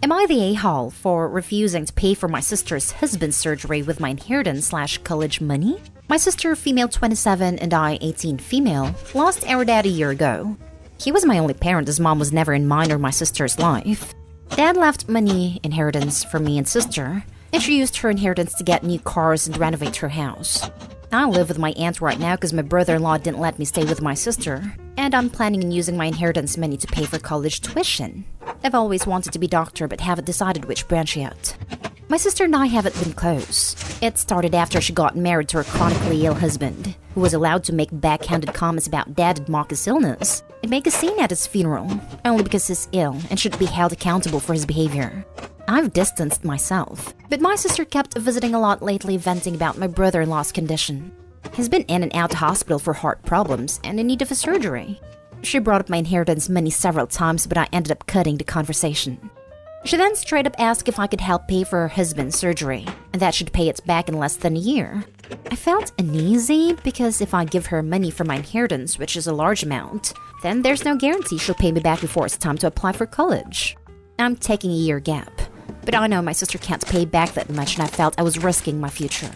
Am I the a-hole for refusing to pay for my sister's husband's surgery with my inheritance/college money? My sister, female 27 and I, 18 female, lost our dad a year ago. He was my only parent as mom was never in mine or my sister's life. Dad left money, inheritance, for me and sister, and she used her inheritance to get new cars and renovate her house. I live with my aunt right now because my brother-in-law didn't let me stay with my sister, and I'm planning on using my inheritance money to pay for college tuition. I've always wanted to be a doctor but haven't decided which branch yet. My sister and I haven't been close. It started after she got married to her chronically ill husband, who was allowed to make backhanded comments about Dad and mock his illness, and make a scene at his funeral, only because he's ill and should be held accountable for his behavior. I've distanced myself, but my sister kept visiting a lot lately, venting about my brother-in-law's condition. He's been in and out of hospital for heart problems and in need of a surgery. She brought up my inheritance money several times, but I ended up cutting the conversation. She then straight up asked if I could help pay for her husband's surgery, and that she'd pay it back in less than a year. I felt uneasy because if I give her money for my inheritance, which is a large amount, then there's no guarantee she'll pay me back before it's time to apply for college. I'm taking a year gap, but I know my sister can't pay back that much and I felt I was risking my future.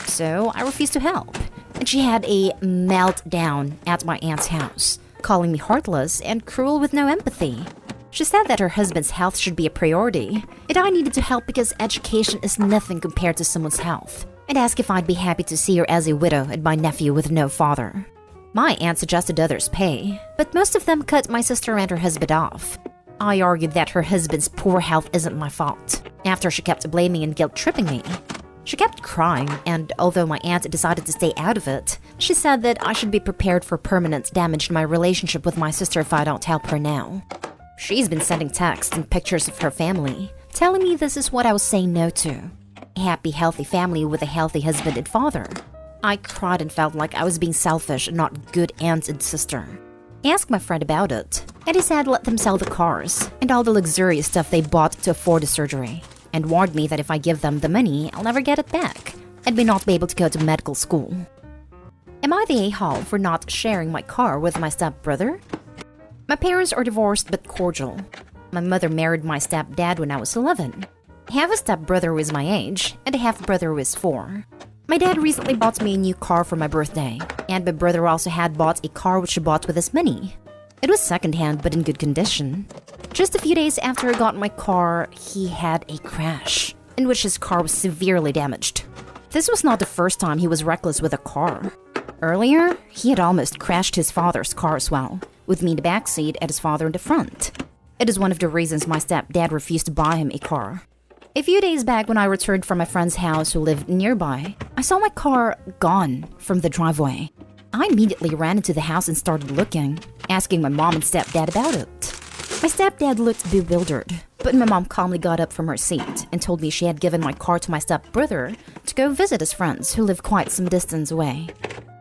So I refused to help, and she had a meltdown at my aunt's house, calling me heartless and cruel with no empathy. She said that her husband's health should be a priority, and I needed to help because education is nothing compared to someone's health, and asked if I'd be happy to see her as a widow and my nephew with no father. My aunt suggested others pay, but most of them cut my sister and her husband off. I argued that her husband's poor health isn't my fault, after she kept blaming and guilt-tripping me. She kept crying, and although my aunt decided to stay out of it, she said that I should be prepared for permanent damage to my relationship with my sister if I don't help her now. She's been sending texts and pictures of her family, telling me this is what I was saying no to. A happy, healthy family with a healthy husband and father. I cried and felt like I was being selfish and not good aunt and sister. I asked my friend about it, and he said let them sell the cars and all the luxurious stuff they bought to afford the surgery, and warned me that if I give them the money, I'll never get it back, and may not be able to go to medical school. Am I the a-hole for not sharing my car with my stepbrother? My parents are divorced but cordial. My mother married my stepdad when I was 11. I have a stepbrother who is my age, and a half-brother who is 4. My dad recently bought me a new car for my birthday, and my brother also had bought a car which he bought with his money. It was second-hand but in good condition. Just a few days after I got my car, he had a crash, in which his car was severely damaged. This was not the first time he was reckless with a car. Earlier, he had almost crashed his father's car as well, with me in the backseat and his father in the front. It is one of the reasons my stepdad refused to buy him a car. A few days back when I returned from my friend's house who lived nearby, I saw my car gone from the driveway. I immediately ran into the house and started looking, asking my mom and stepdad about it. My stepdad looked bewildered, but my mom calmly got up from her seat and told me she had given my car to my stepbrother to go visit his friends who live quite some distance away.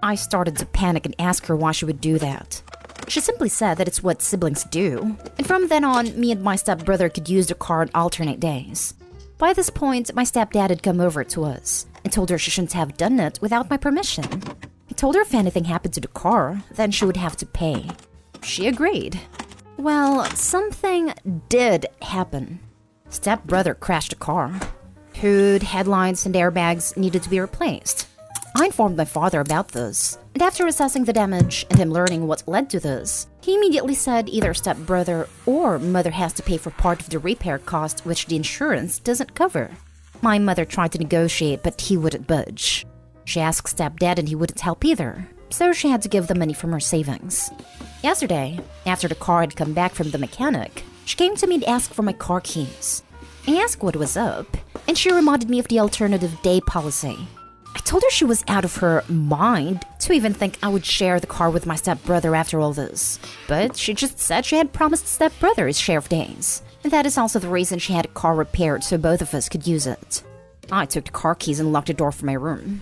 I started to panic and ask her why she would do that. She simply said that it's what siblings do, and from then on, me and my stepbrother could use the car on alternate days. By this point, my stepdad had come over to us and told her she shouldn't have done it without my permission. He told her if anything happened to the car, then she would have to pay. She agreed. Well, something did happen. Stepbrother crashed the car. Hood, headlights, and airbags needed to be replaced. I informed my father about this, and after assessing the damage and him learning what led to this, he immediately said either stepbrother or mother has to pay for part of the repair cost which the insurance doesn't cover. My mother tried to negotiate, but he wouldn't budge. She asked stepdad and he wouldn't help either, so she had to give the money from her savings. Yesterday, after the car had come back from the mechanic, she came to me to ask for my car keys. I asked what was up, and she reminded me of the alternative day policy. I told her she was out of her mind to even think I would share the car with my stepbrother after all this. But she just said she had promised stepbrother his share of days. And that is also the reason she had a car repaired so both of us could use it. I took the car keys and locked the door for my room.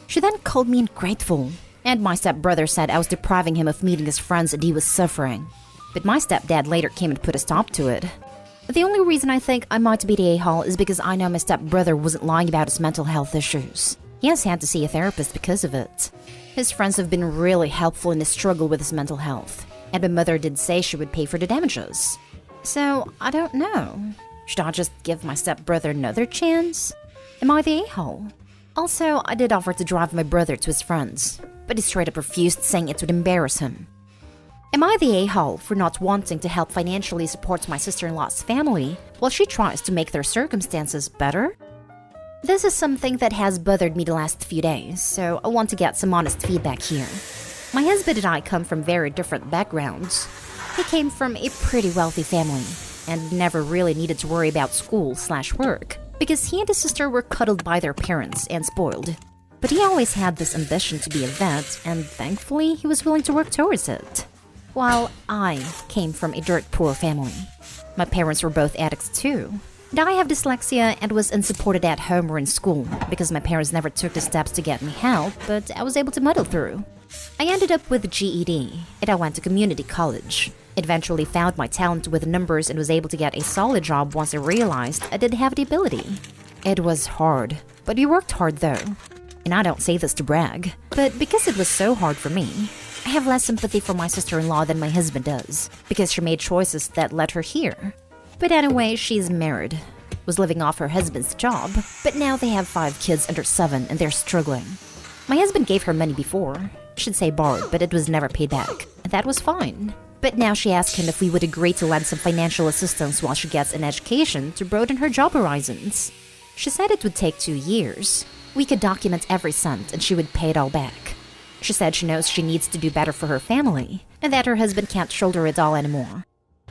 She then called me ungrateful. And my stepbrother said I was depriving him of meeting his friends and he was suffering. But my stepdad later came and put a stop to it. The only reason I think I might be the a-hole is because I know my stepbrother wasn't lying about his mental health issues. He has had to see a therapist because of it. His friends have been really helpful in his struggle with his mental health, and my mother did say she would pay for the damages. So, I don't know. Should I just give my stepbrother another chance? Am I the a-hole? Also, I did offer to drive my brother to his friends, but he straight up refused, saying it would embarrass him. Am I the a-hole for not wanting to help financially support my sister-in-law's family while she tries to make their circumstances better? This is something that has bothered me the last few days, so I want to get some honest feedback here. My husband and I come from very different backgrounds. He came from a pretty wealthy family and never really needed to worry about school/work because he and his sister were cuddled by their parents and spoiled. But he always had this ambition to be a vet, and thankfully he was willing to work towards it. While I came from a dirt poor family. My parents were both addicts too. And I have dyslexia and was unsupported at home or in school because my parents never took the steps to get me help, but I was able to muddle through. I ended up with a GED and I went to community college. Eventually found my talent with numbers and was able to get a solid job once I realized I did have the ability. It was hard, but we worked hard though. And I don't say this to brag, but because it was so hard for me, I have less sympathy for my sister-in-law than my husband does, because she made choices that led her here. But anyway, she's married, was living off her husband's job, but now they have 5 kids under 7 and they're struggling. My husband gave her money before, I should say borrowed, but it was never paid back, and that was fine. But now she asked him if we would agree to lend some financial assistance while she gets an education to broaden her job horizons. She said it would take 2 years. We could document every cent and she would pay it all back. She said she knows she needs to do better for her family, and that her husband can't shoulder it all anymore.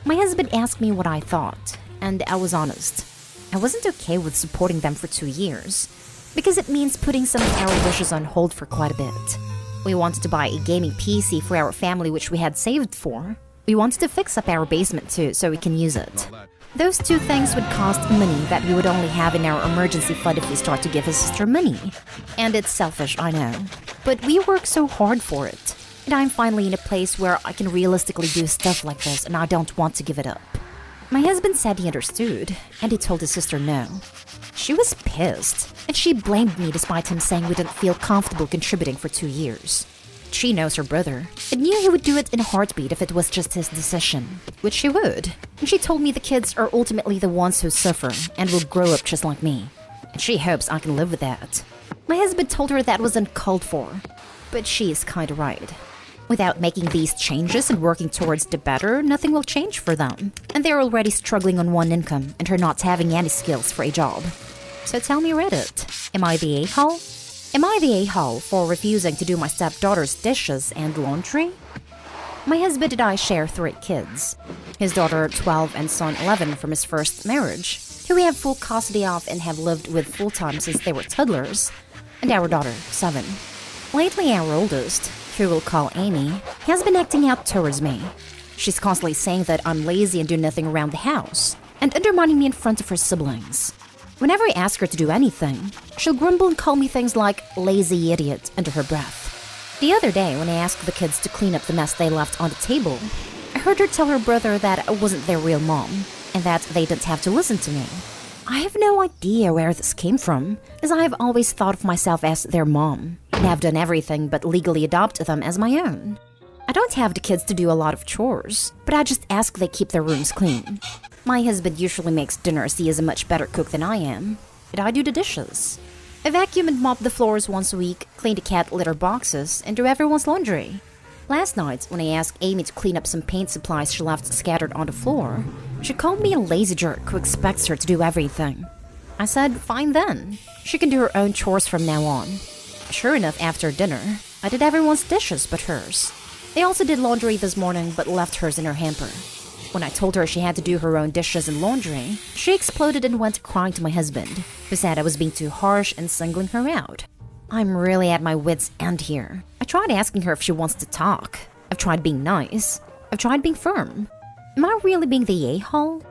My husband asked me what I thought, and I was honest. I wasn't okay with supporting them for 2 years, because it means putting some of our wishes on hold for quite a bit. We wanted to buy a gaming PC for our family which we had saved for. We wanted to fix up our basement too, so we can use it. Those 2 things would cost money that we would only have in our emergency fund if we start to give his sister money. And it's selfish, I know. But we work so hard for it. And I'm finally in a place where I can realistically do stuff like this and I don't want to give it up. My husband said he understood, and he told his sister no. She was pissed, and she blamed me despite him saying we didn't feel comfortable contributing for 2 years. She knows her brother, and knew he would do it in a heartbeat if it was just his decision, which she would. And she told me the kids are ultimately the ones who suffer and will grow up just like me. And she hopes I can live with that. My husband told her that was uncalled for, but she is kinda right. Without making these changes and working towards the better, nothing will change for them. And they're already struggling on one income and her not having any skills for a job. So tell me, Reddit, am I the a-hole? Am I the a-hole for refusing to do my stepdaughter's dishes and laundry? My husband and I share 3 kids. His daughter 12 and son 11 from his first marriage, who we have full custody of and have lived with full-time since they were toddlers, and our daughter 7. Lately our oldest, who we'll call Amy, has been acting out towards me. She's constantly saying that I'm lazy and do nothing around the house, and undermining me in front of her siblings. Whenever I ask her to do anything, she'll grumble and call me things like lazy idiot under her breath. The other day, when I asked the kids to clean up the mess they left on the table, I heard her tell her brother that I wasn't their real mom, and that they didn't have to listen to me. I have no idea where this came from, as I have always thought of myself as their mom, and have done everything but legally adopt them as my own. I don't have the kids to do a lot of chores, but I just ask they keep their rooms clean. My husband usually makes dinner as he is a much better cook than I am, but I do the dishes. I vacuum and mop the floors once a week, clean the cat litter boxes, and do everyone's laundry. Last night, when I asked Amy to clean up some paint supplies she left scattered on the floor, she called me a lazy jerk who expects her to do everything. I said, fine then. She can do her own chores from now on. Sure enough, after dinner, I did everyone's dishes but hers. I also did laundry this morning but left hers in her hamper. When I told her she had to do her own dishes and laundry, she exploded and went crying to my husband, who said I was being too harsh and singling her out. I'm really at my wit's end here. I tried asking her if she wants to talk. I've tried being nice. I've tried being firm. Am I really being the a-hole?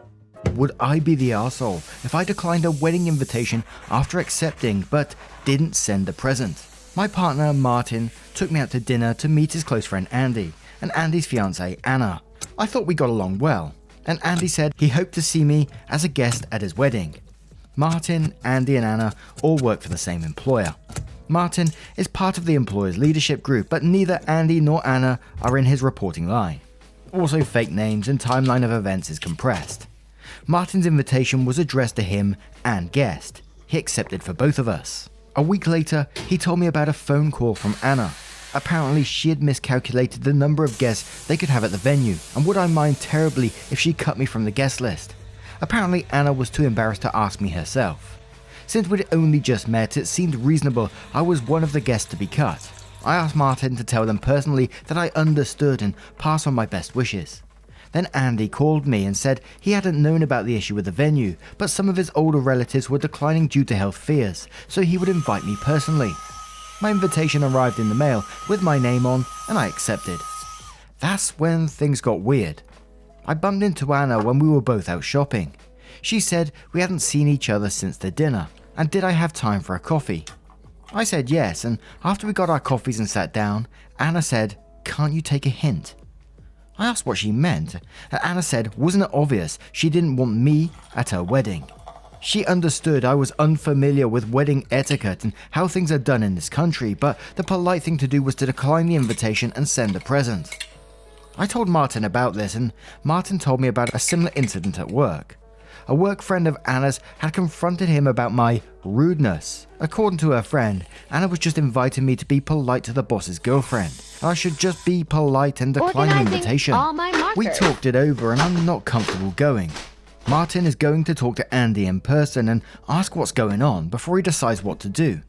Would I be the arsehole if I declined a wedding invitation after accepting but didn't send a present? My partner, Martin, took me out to dinner to meet his close friend Andy and Andy's fiancée, Anna. I thought we got along well, and Andy said he hoped to see me as a guest at his wedding. Martin, Andy and Anna all work for the same employer. Martin is part of the employer's leadership group, but neither Andy nor Anna are in his reporting line. Also, fake names and timeline of events is compressed. Martin's invitation was addressed to him and guest. He accepted for both of us. A week later, he told me about a phone call from Anna. Apparently, she had miscalculated the number of guests they could have at the venue, and would I mind terribly if she cut me from the guest list. Apparently, Anna was too embarrassed to ask me herself. Since we'd only just met, it seemed reasonable I was one of the guests to be cut. I asked Martin to tell them personally that I understood and pass on my best wishes. Then Andy called me and said he hadn't known about the issue with the venue, but some of his older relatives were declining due to health fears, so he would invite me personally. My invitation arrived in the mail with my name on, and I accepted. That's when things got weird. I bumped into Anna when we were both out shopping. She said we hadn't seen each other since the dinner, and did I have time for a coffee? I said yes, and after we got our coffees and sat down, Anna said, "Can't you take a hint?" I asked what she meant, and Anna said wasn't it obvious she didn't want me at her wedding. She understood I was unfamiliar with wedding etiquette and how things are done in this country, but the polite thing to do was to decline the invitation and send a present. I told Martin about this, and Martin told me about a similar incident at work. A work friend of Anna's had confronted him about my rudeness. According to her friend, Anna was just inviting me to be polite to the boss's girlfriend, and I should just be polite and decline the invitation. We talked it over, and I'm not comfortable going. Martin is going to talk to Andy in person and ask what's going on before he decides what to do.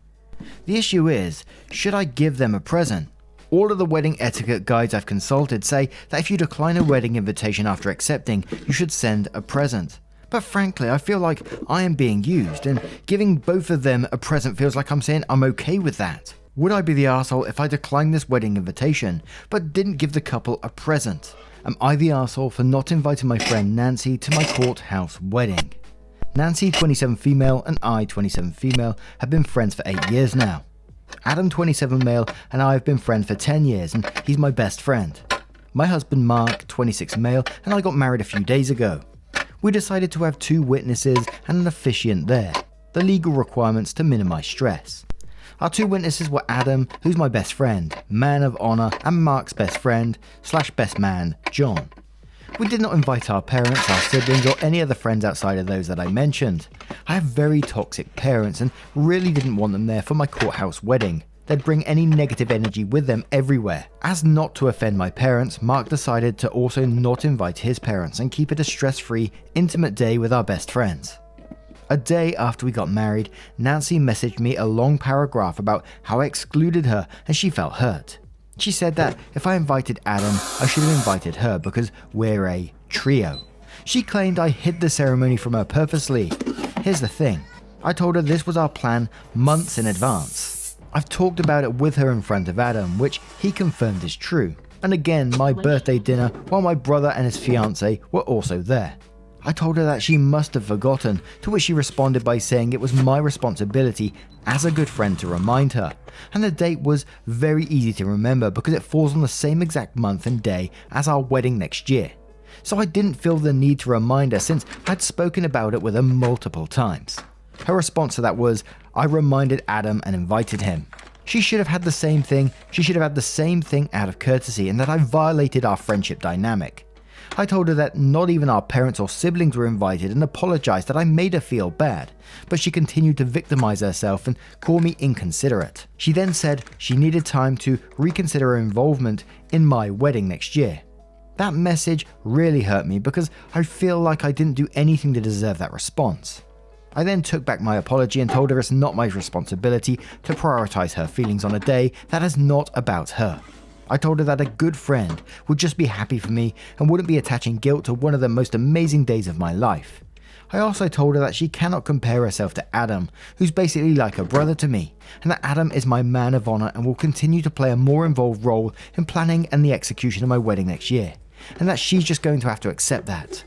The issue is, should I give them a present? All of the wedding etiquette guides I've consulted say that if you decline a wedding invitation after accepting, you should send a present. But frankly, I feel like I am being used, and giving both of them a present feels like I'm saying I'm okay with that. Would I be the arsehole if I declined this wedding invitation, but didn't give the couple a present? Am I the arsehole for not inviting my friend Nancy to my courthouse wedding? Nancy, 27 female, and I, 27 female, have been friends for 8 years now. Adam, 27 male, and I have been friends for 10 years, and he's my best friend. My husband Mark, 26 male, and I got married a few days ago. We decided to have 2 witnesses and an officiant there, the legal requirements to minimize stress. Our 2 witnesses were Adam, who's my best friend, man of honor, and Mark's best friend / best man, John. We did not invite our parents, our siblings, or any other friends outside of those that I mentioned. I have very toxic parents and really didn't want them there for my courthouse wedding. They'd bring any negative energy with them everywhere. As not to offend my parents, Mark decided to also not invite his parents and keep it a stress-free, intimate day with our best friends. A day after we got married, Nancy messaged me a long paragraph about how I excluded her and she felt hurt. She said that if I invited Adam, I should have invited her because we're a trio. She claimed I hid the ceremony from her purposely. Here's the thing, I told her this was our plan months in advance. I've talked about it with her in front of Adam, which he confirmed is true. And again, my birthday dinner while my brother and his fiancée were also there. I told her that she must have forgotten, to which she responded by saying it was my responsibility as a good friend to remind her, and the date was very easy to remember because it falls on the same exact month and day as our wedding next year. So I didn't feel the need to remind her since I'd spoken about it with her multiple times. Her response to that was, I reminded Adam and invited him. She should have had the same thing, out of courtesy, and that I violated our friendship dynamic. I told her that not even our parents or siblings were invited and apologized that I made her feel bad, but she continued to victimize herself and call me inconsiderate. She then said she needed time to reconsider her involvement in my wedding next year. That message really hurt me because I feel like I didn't do anything to deserve that response. I then took back my apology and told her it's not my responsibility to prioritize her feelings on a day that is not about her. I told her that a good friend would just be happy for me and wouldn't be attaching guilt to one of the most amazing days of my life. I also told her that she cannot compare herself to Adam, who's basically like a brother to me, and that Adam is my man of honor and will continue to play a more involved role in planning and the execution of my wedding next year, and that she's just going to have to accept that.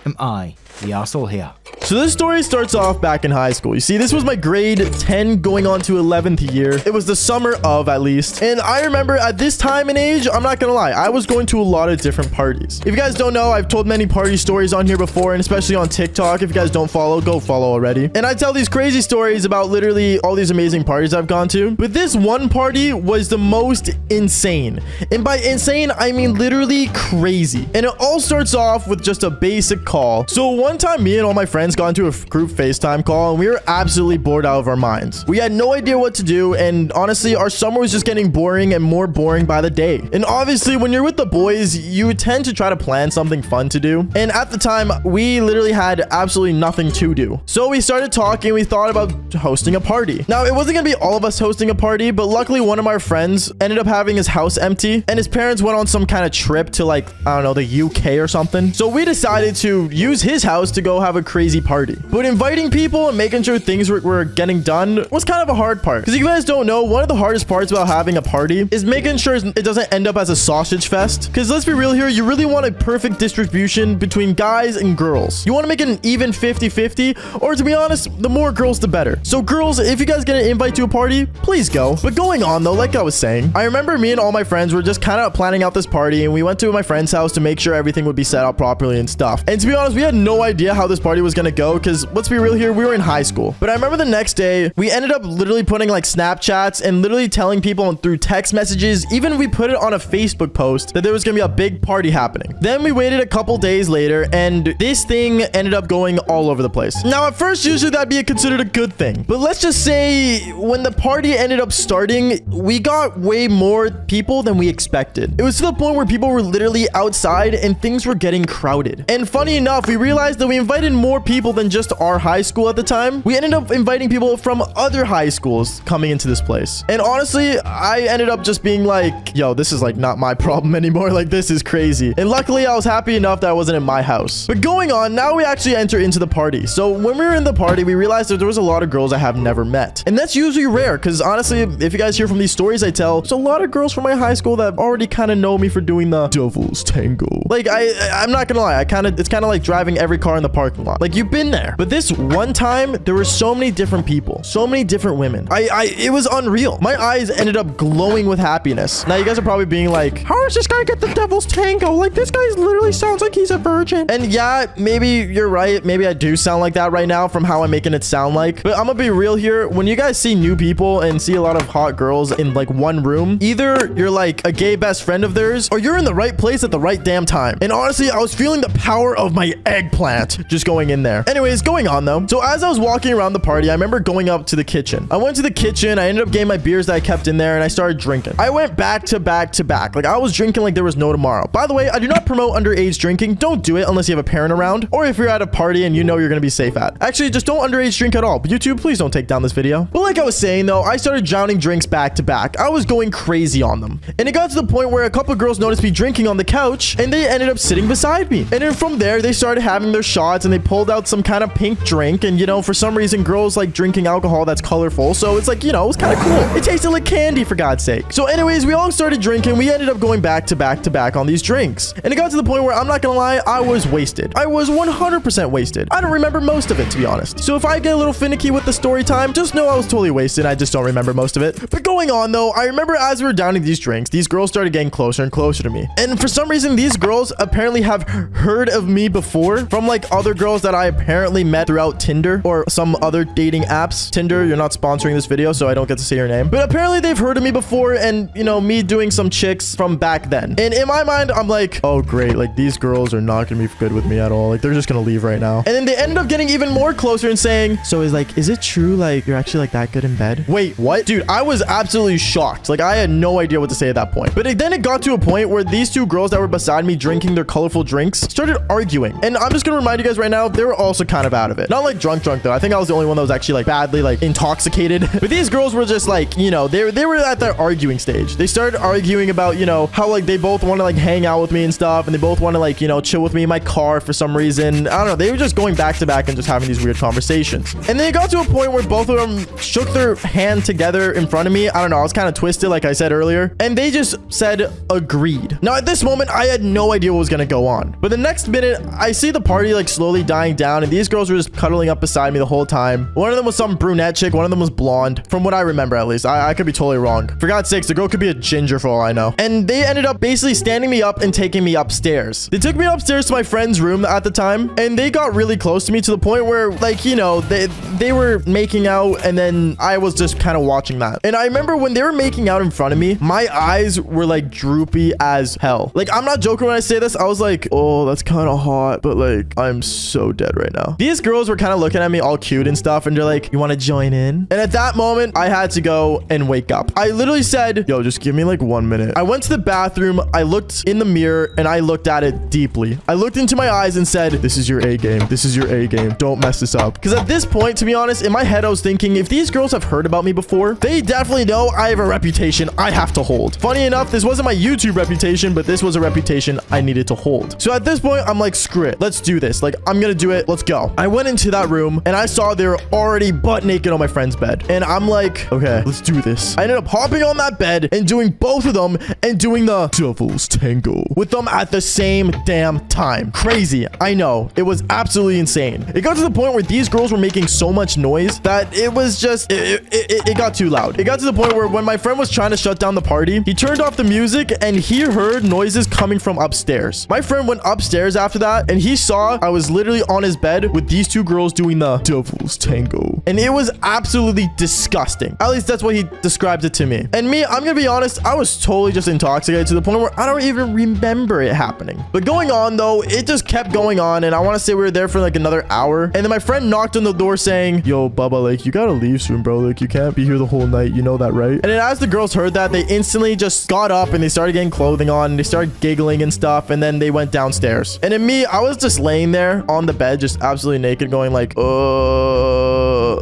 Am I the arsehole here? So this story starts off back in high school. You see, this was my grade 10 going on to 11th year. It was the summer of, at least. And I remember at this time and age, I'm not gonna lie, I was going to a lot of different parties. If you guys don't know, I've told many party stories on here before, and especially on TikTok. If you guys don't follow, go follow already. And I tell these crazy stories about literally all these amazing parties I've gone to. But this one party was the most insane. And by insane, I mean literally crazy. And it all starts off with just a basic call. So one time me and all my friends got into a group FaceTime call and we were absolutely bored out of our minds. We had no idea what to do, and honestly our summer was just getting boring and more boring by the day. And obviously when you're with the boys, you tend to try to plan something fun to do. And at the time we literally had absolutely nothing to do. So we started talking. We thought about hosting a party. Now it wasn't gonna be all of us hosting a party, but luckily one of our friends ended up having his house empty and his parents went on some kind of trip to like, I don't know, the UK or something. So we decided to use his house to go have a crazy party. But inviting people and making sure things were getting done was kind of a hard part. Because if you guys don't know, one of the hardest parts about having a party is making sure it doesn't end up as a sausage fest. Because let's be real here, you really want a perfect distribution between guys and girls. You want to make it an even 50-50, or to be honest, the more girls the better. So girls, if you guys get an invite to a party, please go. But going on though, like I was saying, I remember me and all my friends were just kind of planning out this party, and we went to my friend's house to make sure everything would be set up properly and stuff. And to be honest, we had no idea how this party was gonna go, because let's be real here, we were in high school. But I remember the next day, we ended up literally putting like Snapchats and literally telling people through text messages, even we put it on a Facebook post that there was gonna be a big party happening. Then we waited a couple days later, and this thing ended up going all over the place. Now at first, usually that'd be considered a good thing. But let's just say when the party ended up starting, we got way more people than we expected. It was to the point where people were literally outside and things were getting crowded. And funny enough, we realized that we invited more people than just our high school at the time. We ended up inviting people from other high schools coming into this place. And honestly, I ended up just being like, yo, this is like not my problem anymore. Like, this is crazy. And luckily I was happy enough that I wasn't in my house. But going on, now we actually enter into the party. So when we were in the party, we realized that there was a lot of girls I have never met. And that's usually rare, because honestly, if you guys hear from these stories I tell, there's a lot of girls from my high school that already kind of know me for doing the devil's tango. Like, I'm not gonna lie, it's kind of like driving every car in the parking lot. Like, you've been there. But this one time, there were so many different people, so many different women. It was unreal. My eyes ended up glowing with happiness. Now you guys are probably being like, how does this guy get the devil's tango? Like, this guy literally sounds like he's a virgin. And yeah, maybe you're right. Maybe I do sound like that right now from how I'm making it sound like. But I'm gonna be real here. When you guys see new people and see a lot of hot girls in like one room, either you're like a gay best friend of theirs, or you're in the right place at the right damn time. And honestly, I was feeling the power of my eggplant just going in there. Anyways, going on though. So as I was walking around the party, I remember going up to the kitchen. I went to the kitchen. I ended up getting my beers that I kept in there, and I started drinking. I went back to back to back. Like, I was drinking like there was no tomorrow. By the way, I do not promote underage drinking. Don't do it unless you have a parent around, or if you're at a party and you know you're gonna be safe at. Actually, just don't underage drink at all. But YouTube, please don't take down this video. But like I was saying though, I started drowning drinks back to back. I was going crazy on them. And it got to the point where a couple girls noticed me drinking on the couch, and they ended up sitting beside me. And then from there, they started having their shots, and they pulled out some kind of pink drink. And you know, for some reason, girls like drinking alcohol that's colorful. So it's like, you know, it was kind of cool. It tasted like candy, for God's sake. So anyways, we all started drinking. We ended up going back to back to back on these drinks. And it got to the point where, I'm not gonna lie, I was wasted. I was 100% wasted. I don't remember most of it, to be honest. So if I get a little finicky with the story time, just know I was totally wasted. I just don't remember most of it. But going on though, I remember as we were downing these drinks, these girls started getting closer and closer to me. And for some reason, these girls apparently have heard of me before from like other girls that I apparently met throughout Tinder or some other dating apps. Tinder, you're not sponsoring this video, so I don't get to say your name. But apparently they've heard of me before, and you know, me doing some chicks from back then. And in my mind, I'm like, oh great, like these girls are not gonna be good with me at all. Like, they're just gonna leave right now. And then they ended up getting even more closer and saying, so is it true, like you're actually like that good in bed? Wait, what? Dude, I was absolutely shocked. Like, I had no idea what to say at that point. But then it got to a point where these two girls that were beside me drinking their colorful drinks started arguing. And I'm just gonna remind you guys right now, they were also kind of out of it. Not like drunk though. I think I was the only one that was actually like badly like intoxicated. But these girls were just like, you know, they were at their arguing stage. They started arguing about, you know, how like they both want to like hang out with me and stuff, and they both want to like, you know, chill with me in my car for some reason. I don't know. They were just going back to back and just having these weird conversations. And then it got to a point where both of them shook their hand together in front of me. I don't know. I was kind of twisted, like I said earlier. And they just said, agreed. Now at this moment, I had no idea what was going to go on. But the next minute, I see the party like slowly dying down, and these girls were just cuddling up beside me the whole time. One of them was some brunette chick. One of them was blonde, from what I remember at least. I could be totally wrong. For God's sakes, the girl could be a ginger for all I know. And they ended up basically standing me up and taking me upstairs. They took me upstairs to my friend's room at the time, and they got really close to me to the point where, like, you know, they were making out, and then I was just kind of watching that. And I remember when they were making out in front of me, my eyes were like droopy as hell. Like, I'm not joking when I say this. I was like, oh, that's kind of hot. lot, but like, I'm so dead right now. These girls were kind of looking at me all cute and stuff, and they're like, you want to join in? And at that moment, I had to go and wake up. I literally said, yo, just give me like 1 minute. I went to the bathroom, I looked in the mirror, and I looked at it deeply. I looked into my eyes and said, this is your A game. This is your A game. Don't mess this up. Because at this point, to be honest, in my head, I was thinking, if these girls have heard about me before, they definitely know I have a reputation I have to hold. Funny enough, this wasn't my YouTube reputation, but this was a reputation I needed to hold. So at this point, I'm like, screw it. Let's do this. Like, I'm gonna do it. Let's go. I went into that room and I saw they were already butt naked on my friend's bed. And I'm like, okay, let's do this. I ended up hopping on that bed and doing both of them and doing the devil's tango with them at the same damn time. Crazy. I know. It was absolutely insane. It got to the point where these girls were making so much noise that it was just, it got too loud. It got to the point where when my friend was trying to shut down the party, he turned off the music and he heard noises coming from upstairs. My friend went upstairs after that and he saw I was literally on his bed with these two girls doing the devil's tango. And it was absolutely disgusting. At least that's what he described it to me. And me, I'm gonna be honest, I was totally just intoxicated to the point where I don't even remember it happening. But going on though, it just kept going on, and I want to say we were there for like another hour. And then my friend knocked on the door saying, yo, Bubba, like, you gotta leave soon, bro. Like, you can't be here the whole night. You know that, right? And then as the girls heard that, they instantly just got up and they started getting clothing on and they started giggling and stuff. And then they went downstairs. And then me, I was just laying there on the bed, just absolutely naked, going like,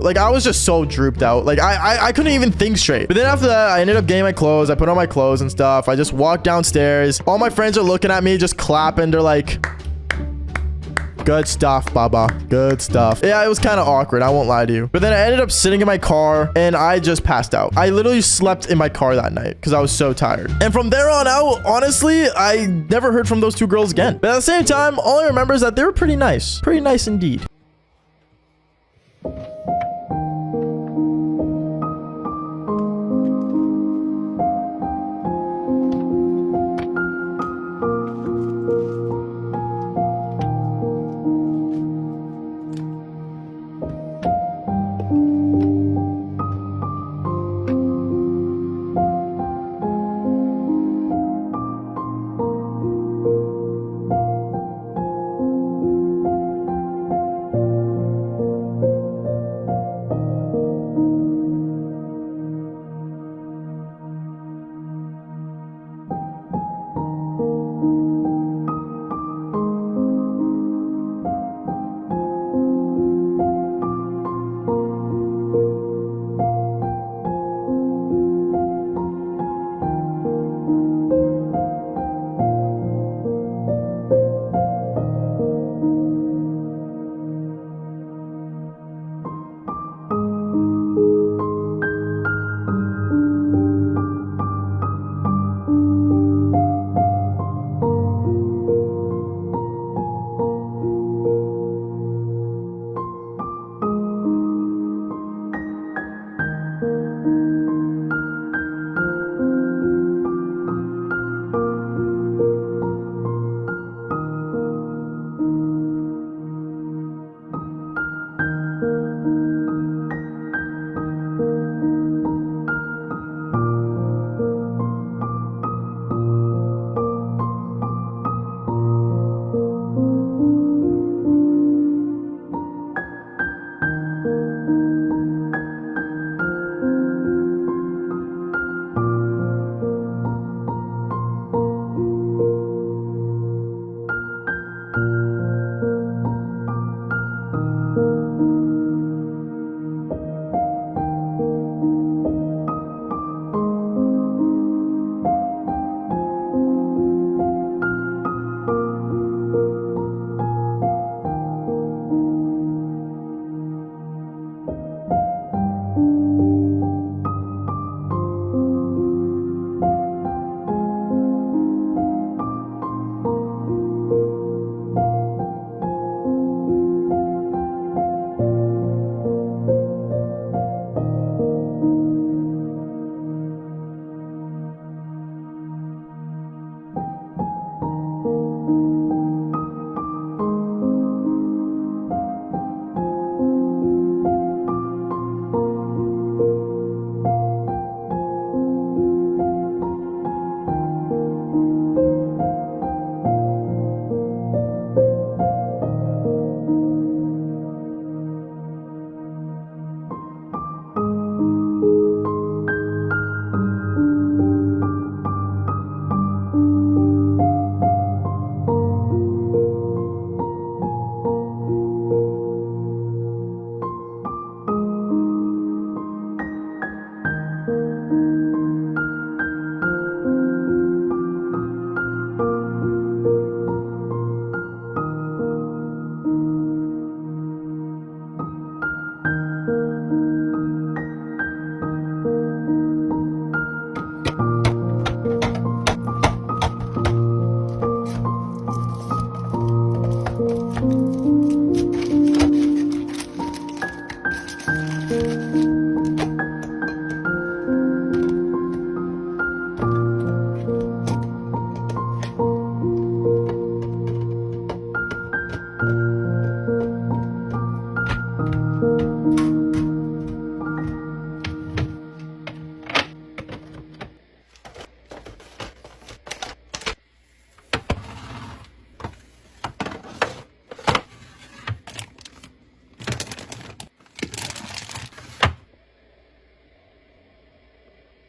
like, I was just so drooped out. Like, I couldn't even think straight. But then after that, I ended up getting my clothes. I put on my clothes and stuff. I just walked downstairs. All my friends are looking at me, just clapping. They're like, good stuff, Baba. Good stuff. Yeah, it was kind of awkward. I won't lie to you. But then I ended up sitting in my car and I just passed out. I literally slept in my car that night because I was so tired. And from there on out, honestly, I never heard from those two girls again. But at the same time, all I remember is that they were pretty nice. Pretty nice indeed.